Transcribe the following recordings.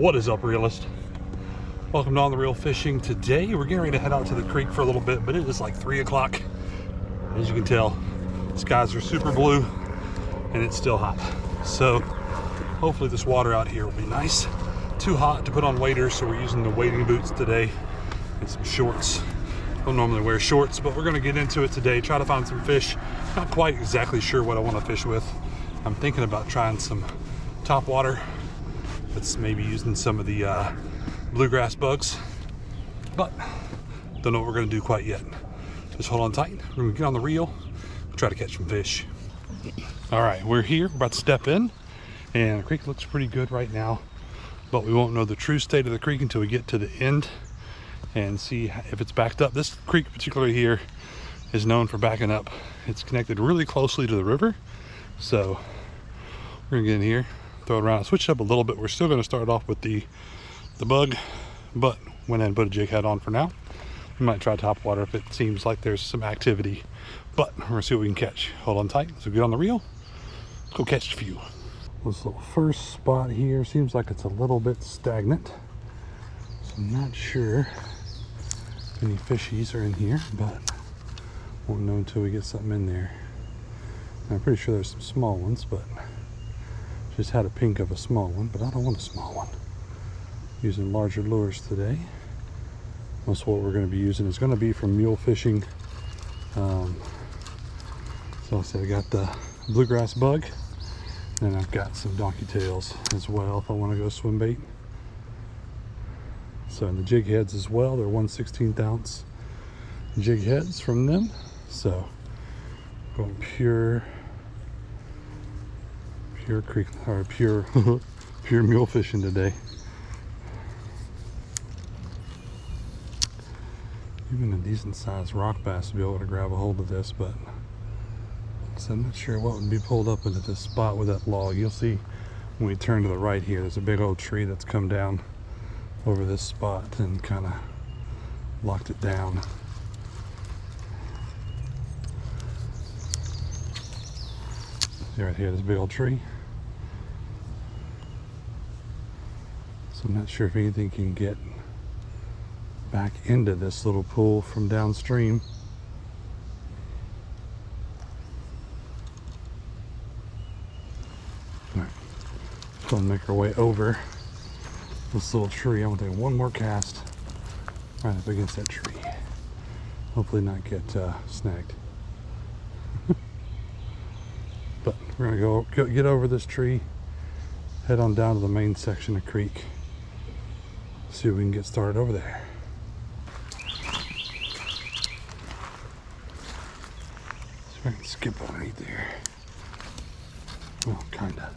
What is up, realist? Welcome to On The Real Fishing. Today we're getting ready to head out to the creek for a little bit, but it is like 3 o'clock. As you can tell, skies are super blue and it's still hot. So hopefully this water out here will be nice. Too hot to put on waders, so we're using the wading boots today and some shorts. I don't normally wear shorts, but we're gonna get into it today, try to find some fish. Not quite exactly sure what I want to fish with. I'm thinking about trying some topwater. It's maybe using some of the bluegrass bugs, but don't know what we're gonna do quite yet. Just hold on tight. We're gonna get on the reel, try to catch some fish. All right, we're here, we're about to step in, and the creek looks pretty good right now, but we won't know the true state of the creek until we get to the end and see if it's backed up. This creek particularly here is known for backing up. It's connected really closely to the river, so we're gonna get in here, throw it around, switch it up a little bit. We're still gonna start off with the bug, but went ahead and put a jig head on for now. We might try topwater if it seems like there's some activity, but we're gonna see what we can catch. Hold on tight, so get on the reel, let's go catch a few. This little first spot here seems like it's a little bit stagnant, so I'm not sure if any fishies are in here, but won't know until we get something in there. And I'm pretty sure there's some small ones, but just had a pink of a small one, but I don't want a small one. Using larger lures today. Most of what we're going to be using is going to be from mule fishing. So I said I got the bluegrass bug, and I've got some donkey tails as well if I want to go swim bait. So and the jig heads as well, they're 1/16 ounce jig heads from them. So going pure creek, or pure mule fishing today. Even a decent sized rock bass to be able to grab a hold of this, but so I'm not sure what would be pulled up into this spot with that log. You'll see when we turn to the right here, there's a big old tree that's come down over this spot and kind of locked it down. See right here, this big old tree. So I'm not sure if anything can get back into this little pool from downstream. All right, let's go and make our way over this little tree. I'm gonna take one more cast right up against that tree. Hopefully not get snagged. But we're gonna go get over this tree, head on down to the main section of the creek, see if we can get started over there. I can skip underneath there. Well, kinda.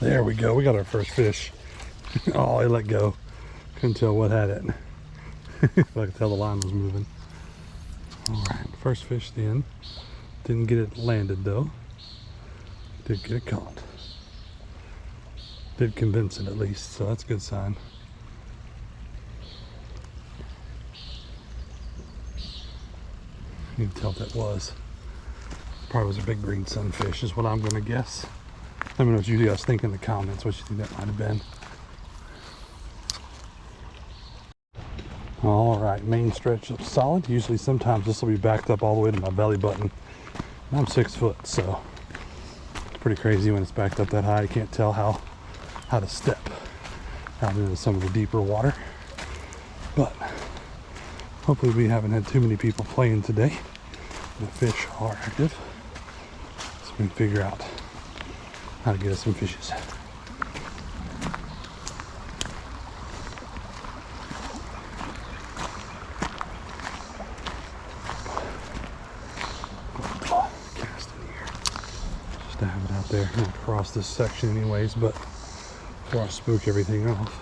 There we go. We got our first fish. Oh, I let go. Couldn't tell what had it. But I could tell the line was moving. Alright, first fish in. Didn't get it landed though. Did get it caught. Did convince it at least, so that's a good sign. You can tell what that was. Probably was a big green sunfish is what I'm gonna guess. Let me know what you guys think in the comments, what you think that might have been. All right, main stretch looks solid. Usually sometimes this will be backed up all the way to my belly button. I'm 6 foot, so it's pretty crazy when it's backed up that high. You can't tell how to step out into some of the deeper water. But hopefully we haven't had too many people playing today. The fish are active, so we can figure out how to get us some fishes. To have it out there and across this section anyways, but before I spook everything off,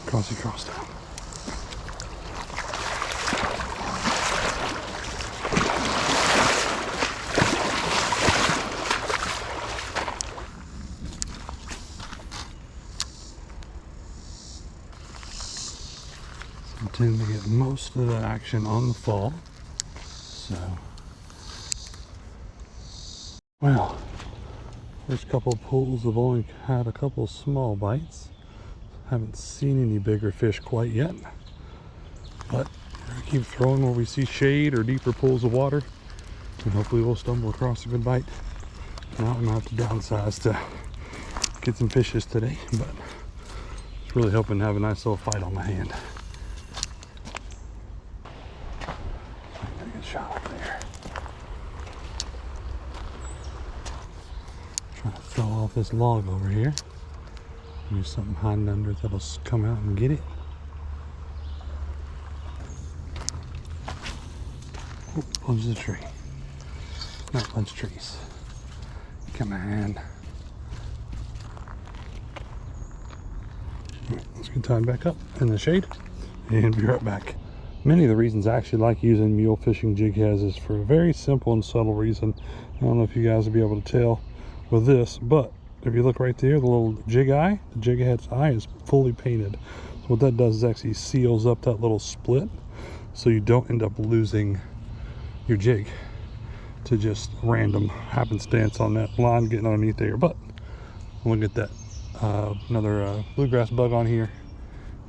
cross down. tend to get most of the action on the fall. So, well, first couple of pulls have only had a couple of small bites. Haven't seen any bigger fish quite yet, but we're gonna keep throwing where we see shade or deeper pools of water, and hopefully we'll stumble across a good bite. Now I'm gonna have to downsize to get some fishes today, but just really hoping to have a nice little fight on my hand. Get a good shot up there. Trying to fell off this log over here. There's something hiding under it that'll come out and get it. Oh, plunge the tree. Not plunge trees. Come on. Let's get tied back up in the shade and be right back. Many of the reasons I actually like using mule fishing jig heads is for a very simple and subtle reason. I don't know if you guys will be able to tell with this, but if you look right there, the little jig eye, the jig head's eye is fully painted. So what that does is actually seals up that little split so you don't end up losing your jig to just random happenstance on that line getting underneath there. But we'll get that another bluegrass bug on here,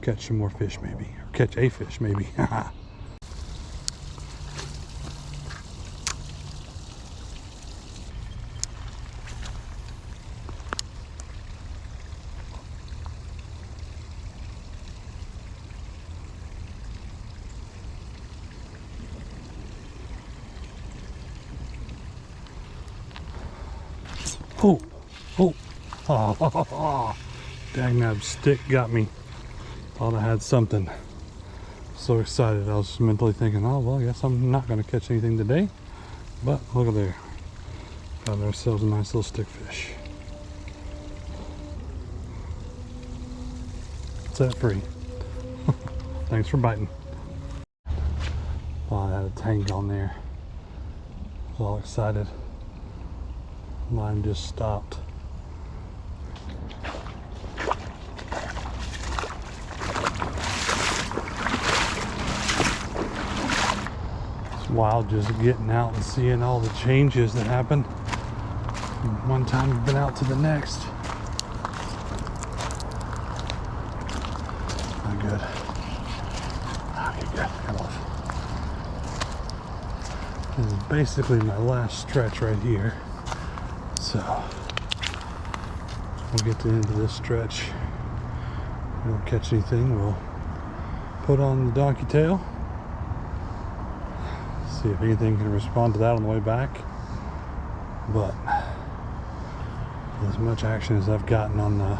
catch some more fish maybe, or catch a fish maybe. Oh, dang, that stick got me. Thought I had something. So excited. I was mentally thinking, oh, well, I guess I'm not going to catch anything today. But look at there. Got ourselves a nice little stickfish. Set free. Thanks for biting. Oh, I had a tank on there. I was all excited. Line just stopped. It's wild just getting out and seeing all the changes that happen from one time you've been out to the next. Not good. Okay, good. Come off. This is basically my last stretch right here. So we'll get to the end of this stretch. If we don't catch anything, we'll put on the donkey tail. See if anything can respond to that on the way back. But as much action as I've gotten on the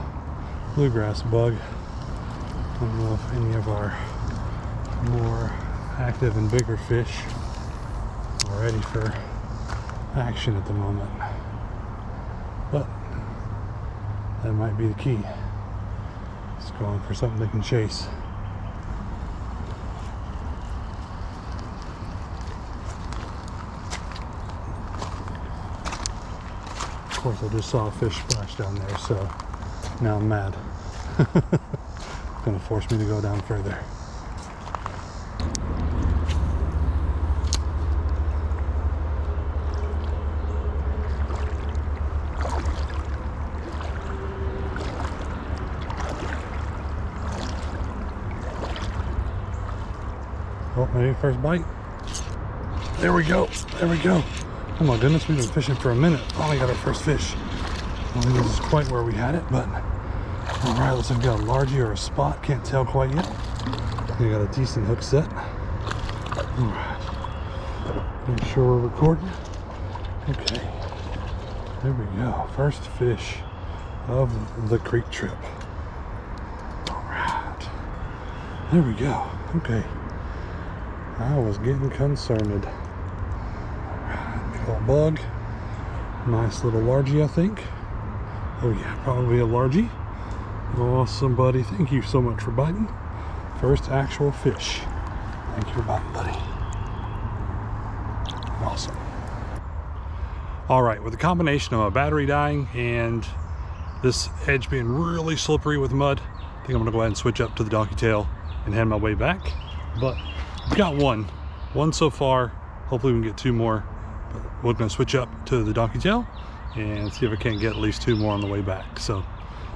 bluegrass bug, I don't know if any of our more active and bigger fish are ready for action at the moment. But that might be the key. It's going for something they can chase. Of course, I just saw a fish splash down there, so now I'm mad. It's going to force me to go down further. Oh, maybe first bite. There we go. There we go. Oh my goodness, we've been fishing for a minute. Finally got our first fish. I don't think this is quite where we had it, but all right, looks like we got a largie or a spot. Can't tell quite yet. We got a decent hook set. All right. Make sure we're recording. Okay. There we go. First fish of the creek trip. All right. There we go. Okay. I was getting concerned. Big old bug. Nice little largie, I think. Oh yeah, probably a largie. Awesome, buddy. Thank you so much for biting. First actual fish. Thank you for biting, buddy. Awesome. All right, with the combination of my battery dying and this edge being really slippery with mud, I think I'm gonna go ahead and switch up to the donkey tail and head my way back. but we've got one so far. Hopefully we can get 2 more, but we're gonna switch up to the donkey tail and see if I can't get at least 2 more on the way back. So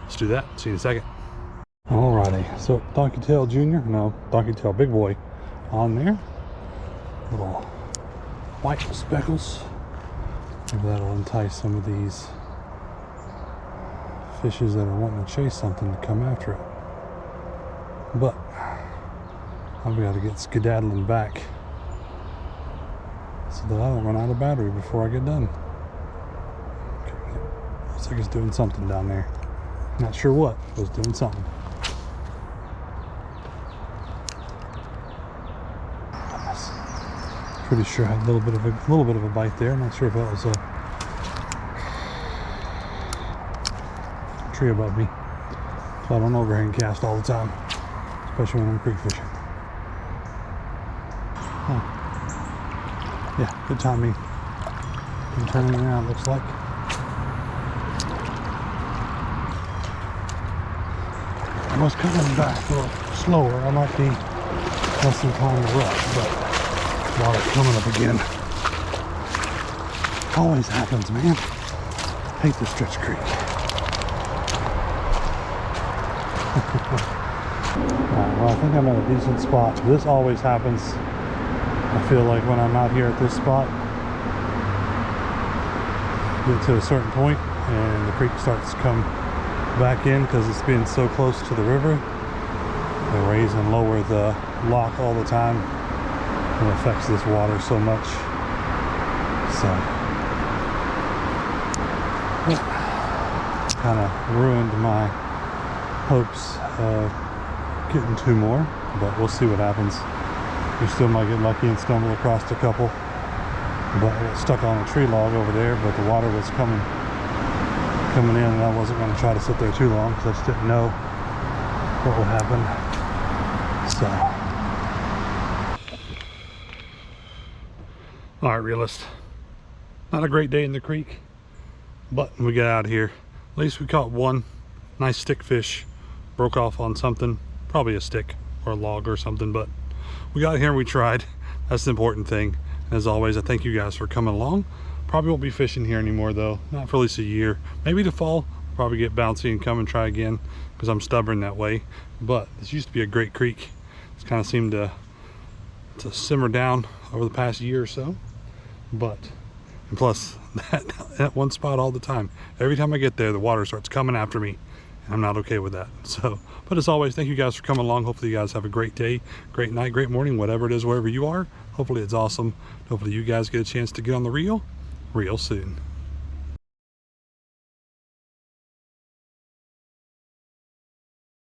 let's do that. See you in a second. Alrighty, so donkey tail junior, no, donkey tail big boy on there. Little white speckles. Maybe that'll entice some of these fishes that are wanting to chase something to come after it. But I've got to get skedaddling back so that I don't run out of battery before I get done. Okay, looks like it's doing something down there. Not sure what, but it's doing something. Pretty sure I had a little bit of a bite there. Not sure if that was a tree above me. So I don't overhang cast all the time, especially when I'm creek fishing. Huh. Yeah, good timing. I'm turning around, looks like. I was coming back a little slower. I might be less than time to rush, but water coming up again. Always happens, man. Hate this stretch creek. Well, I think I'm at a decent spot. This always happens. I feel like when I'm out here at this spot, get to a certain point and the creek starts to come back in because it's being so close to the river. They raise and lower the lock all the time. It affects this water so much. So kind of ruined my hopes of getting 2 more, but we'll see what happens. We still might get lucky and stumble across a couple, but I got stuck on a tree log over there, but the water was coming in and I wasn't going to try to sit there too long because I just didn't know what would happen. So all right, realist, not a great day in the creek, but when we get out of here, at least we caught 1 nice stick fish. Broke off on something, probably a stick or a log or something, but we got here and we tried. That's the important thing. As always, I thank you guys for coming along. Probably won't be fishing here anymore though, not for at least a year. Maybe the fall, probably get bouncy and come and try again because I'm stubborn that way. But this used to be a great creek. It's kind of seemed to simmer down over the past year or so. But, and plus that one spot all the time. Every time I get there, the water starts coming after me. And I'm not okay with that. So, but as always, thank you guys for coming along. Hopefully you guys have a great day, great night, great morning, whatever it is, wherever you are. Hopefully it's awesome. Hopefully you guys get a chance to get on the reel real soon.